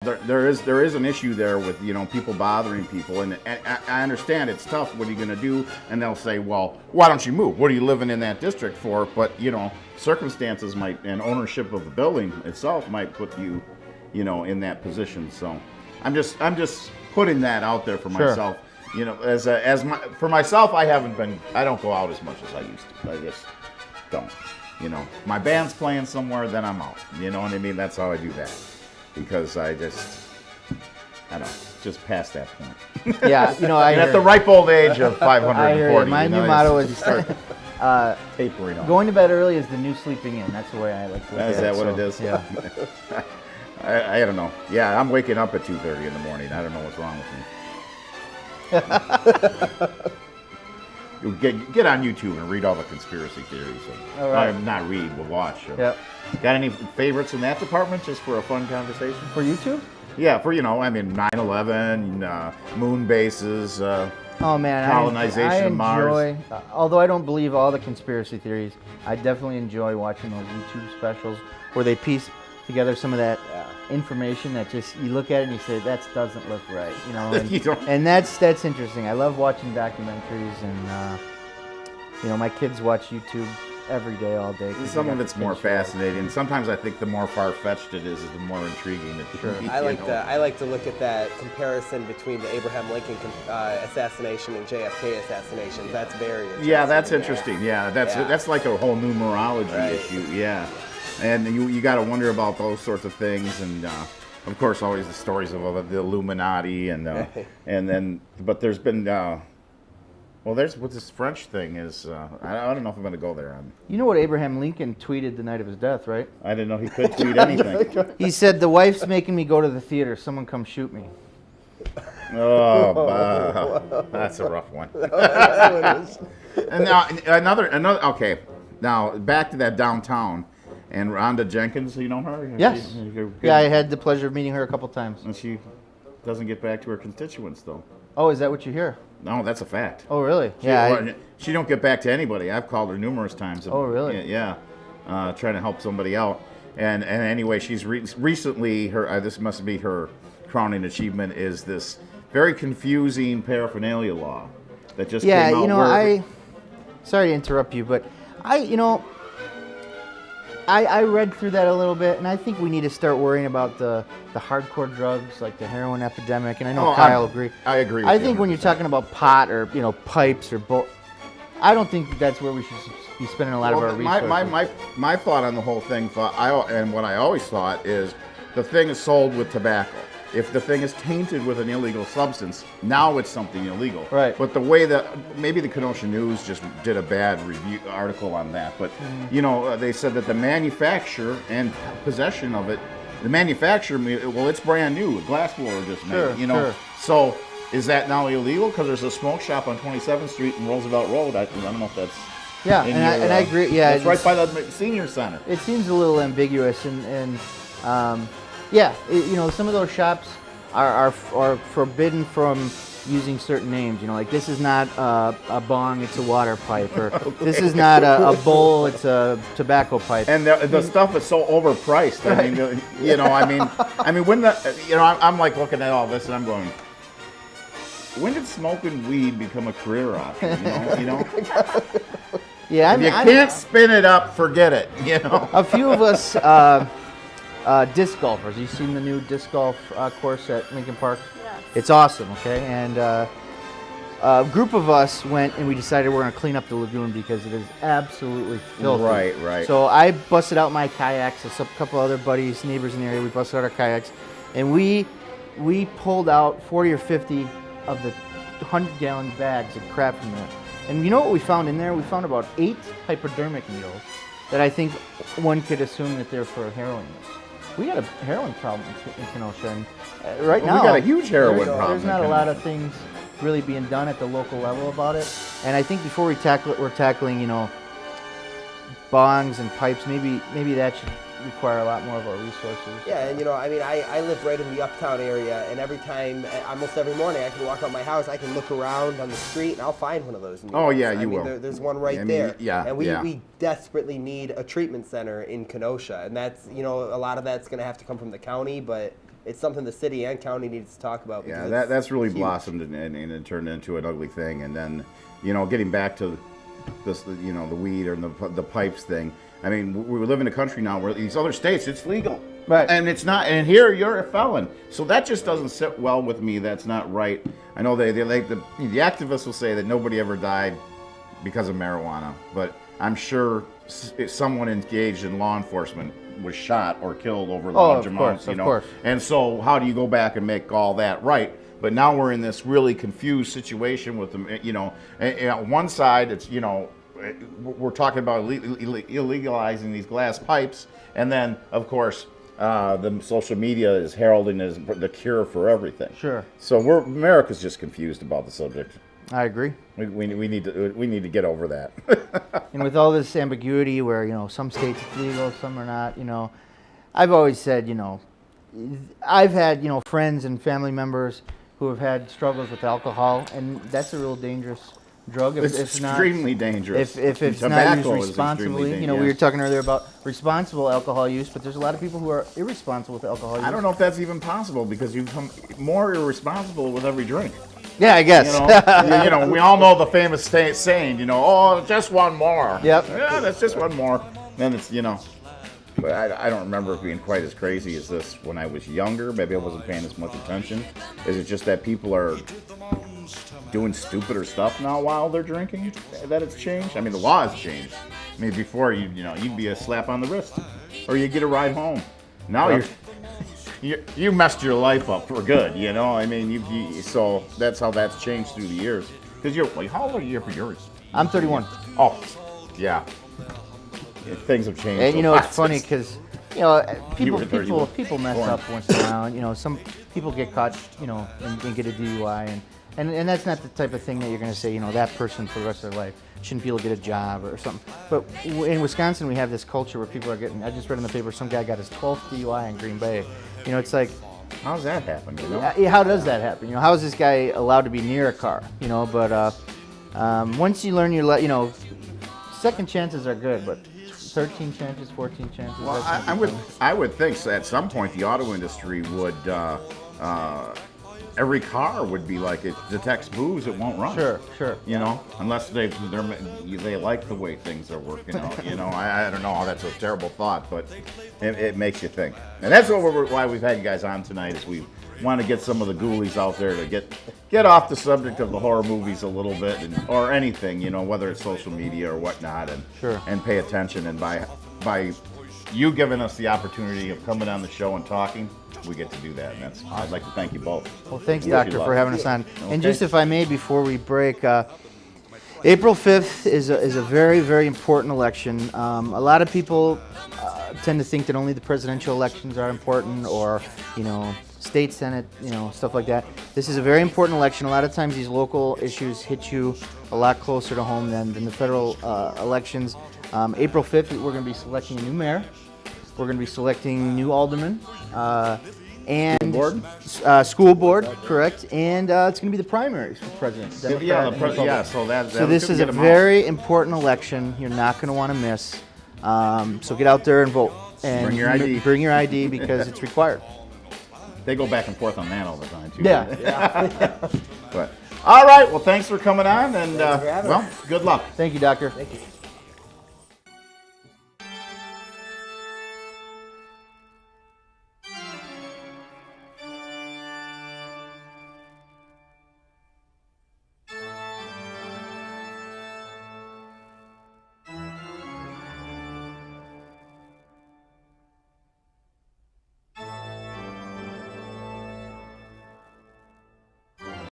there is an issue there with people bothering people, and I understand it's tough. What are you going to do? And they'll say, well, why don't you move? What are you living in that district for? But circumstances might, and ownership of the building itself might put you, in that position. So I'm just putting that out there for myself. For myself, I don't go out as much as I used to. I just don't. My band's playing somewhere, then I'm out. You know what I mean? That's how I do that. Because I don't know, just past that point. Yeah, I at the ripe old age of 540. I hear you. My new motto is start tapering off. Going to bed early is the new sleeping in. That's the way I like to look at it. Is that what it is? Yeah. I don't know. Yeah, I'm waking up at 2:30 in the morning. I don't know what's wrong with me. You get on YouTube and read all the conspiracy theories. All right. Not read, but watch. Yep. Got any favorites in that department, just for a fun conversation? For YouTube? Yeah, for 9/11, moon bases. Oh man, colonization of Mars. Mars. Although I don't believe all the conspiracy theories, I definitely enjoy watching those YouTube specials where they piece together some of that information that just you look at it and you say that doesn't look right, and that's interesting. I love watching documentaries, and my kids watch YouTube every day, all day. Some of it's more fascinating. Sometimes I think the more far-fetched it is, the more intriguing it is. I like to look at that comparison between the Abraham Lincoln assassination and JFK assassination. That's very interesting. Yeah, that's interesting. Yeah, that's like a whole numerology issue. Yeah, and you got to wonder about those sorts of things, and of course, always the stories of the Illuminati, and then, but there's been. Well, there's what this French thing is. I don't know if I'm going to go there. You know what Abraham Lincoln tweeted the night of his death, right? I didn't know he could tweet anything. He said, "The wife's making me go to the theater. Someone come shoot me." Oh, that's a rough one. And now another. Okay, now back to that downtown, and Rhonda Jenkins. You know her? Yes. Yeah, I had the pleasure of meeting her a couple times. And she doesn't get back to her constituents, though. Oh, is that what you hear? No, that's a fact. Oh, really? She don't get back to anybody. I've called her numerous times. Oh, really? Yeah, trying to help somebody out. And anyway, she's recently this must be her crowning achievement is this very confusing paraphernalia law that just came out. Sorry to interrupt you, but I read through that a little bit, and I think we need to start worrying about the hardcore drugs, like the heroin epidemic. And I know Kyle agrees. I agree. I think when you're talking about pot or pipes or I don't think that's where we should be spending a lot of our resources. My thought on the whole thing, and what I always thought is, the thing is sold with tobacco. If the thing is tainted with an illegal substance, now it's something illegal. Right. But the way that maybe the Kenosha News just did a bad review article on that, but they said that the manufacture and possession of it, the manufacturer, it's brand new. A glass blower just made. Sure. So is that now illegal? Because there's a smoke shop on 27th Street and Roosevelt Road. I don't know if that's. Yeah, and I agree. Yeah, it's right by the senior center. It seems a little ambiguous, and some of those shops are forbidden from using certain names. Like this is not a bong, it's a water pipe, or this is not a bowl, it's a tobacco pipe. And the stuff is so overpriced. I mean, when I'm like looking at all this and I'm going, when did smoking weed become a career option? Yeah, if you can't spin it up, forget it. A few of us. Disc golfers. You seen the new disc golf course at Lincoln Park? Yes. It's awesome, okay? And a group of us went and we decided we're going to clean up the lagoon because it is absolutely filthy. Right. So I busted out my kayaks, a couple other buddies, neighbors in the area, we busted out our kayaks, and we pulled out 40 or 50 of the 100-gallon bags of crap from there. And you know what we found in there? We found about 8 hypodermic needles that I think one could assume that they're for heroin use. We got a heroin problem in Kenosha, and now we got a huge heroin problem. There's not a lot of things really being done at the local level about it. And I think before we tackle it, we're tackling, bongs and pipes. Maybe that should require a lot more of our resources. Yeah, and I live right in the Uptown area, and almost every morning, I can walk out my house, I can look around on the street, and I'll find one of those needles. Oh yeah, you will. There's one right there. Yeah. And we desperately need a treatment center in Kenosha, and that's a lot of that's going to have to come from the county, but it's something the city and county needs to talk about. Yeah, because it's that's really huge. blossomed and turned into an ugly thing. And then, getting back to this, the weed or the pipes thing. I mean, we live in a country now where these other states it's legal, Right. And it's not. And here you're a felon, so that just doesn't sit well with me. That's not right. I know they like the activists will say that nobody ever died because of marijuana, but I'm sure someone engaged in law enforcement was shot or killed over large amounts. Of course. And so, how do you go back and make all that right? But now we're in this really confused situation with them. And on one side, it's we're talking about illegalizing these glass pipes, and then of course the social media is heralding as the cure for everything. Sure. So America's just confused about the subject. I agree. We need to get over that. And with all this ambiguity where, some states it's legal, some are not, I've always said, I've had, friends and family members who have had struggles with alcohol, and that's a real dangerous drug. It's extremely dangerous. If it's Tobacco not used is responsibly, extremely we were talking earlier about responsible alcohol use, but there's a lot of people who are irresponsible with alcohol use. I don't know if that's even possible because you become more irresponsible with every drink. Yeah, I guess. We all know the famous saying, oh, just one more. Yep. Yeah, that's just one more. Then it's, but I don't remember it being quite as crazy as this when I was younger. Maybe I wasn't paying as much attention. Is it just that people are doing stupider stuff now while they're drinking? That it's changed? I mean, the law has changed. I mean, before, you'd be a slap on the wrist. Or you get a ride home. Now Yep. you messed your life up for good, I mean, so that's how that's changed through the years. Because how old are you for yours? I'm 31. Oh, yeah. Things have changed. And so it's fast. funny because You were 31. people mess Born. up once in a while. Some people get caught, and get a DUI, and that's not the type of thing that you're going to say, that person for the rest of their life shouldn't be able to get a job or something. But in Wisconsin, we have this culture where people are getting. I just read in the paper some guy got his 12th DUI in Green Bay. It's like, How's that happen? how does that happen? How is this guy allowed to be near a car? But once you learn second chances are good, but 13 chances, 14 chances. Well, that's not good. I would think so at some point the auto industry would every car would be like it detects booze, it won't run. Sure. Unless they like the way things are working out. I don't know how that's a terrible thought, but it makes you think. And that's why we've had you guys on tonight, is we want to get some of the ghoulies out there to get off the subject of the horror movies a little bit, or anything, whether it's social media or whatnot, and Sure. and pay attention. And by you giving us the opportunity of coming on the show and talking, we get to do that, and I'd like to thank you both. Well, thanks, Wish you Doctor, luck. for having us on. Okay. And just if I may, before we break, April 5th is a very, very important election. A lot of people tend to think that only the presidential elections are important, or, state senate, stuff like that. This is a very important election. A lot of times these local issues hit you a lot closer to home than the federal elections. April 5th, we're going to be selecting a new mayor. We're going to be selecting new aldermen. And school board, correct, and it's going to be the primaries for president. Democrat and Republican. So this is a very important election. You're not going to want to miss. So get out there and vote. And Bring your ID. Bring your ID because it's required. They go back and forth on that all the time too. Yeah. But all right, well, thanks for coming on, and Thanks for having us. good luck. Thank you, Doctor. Thank you.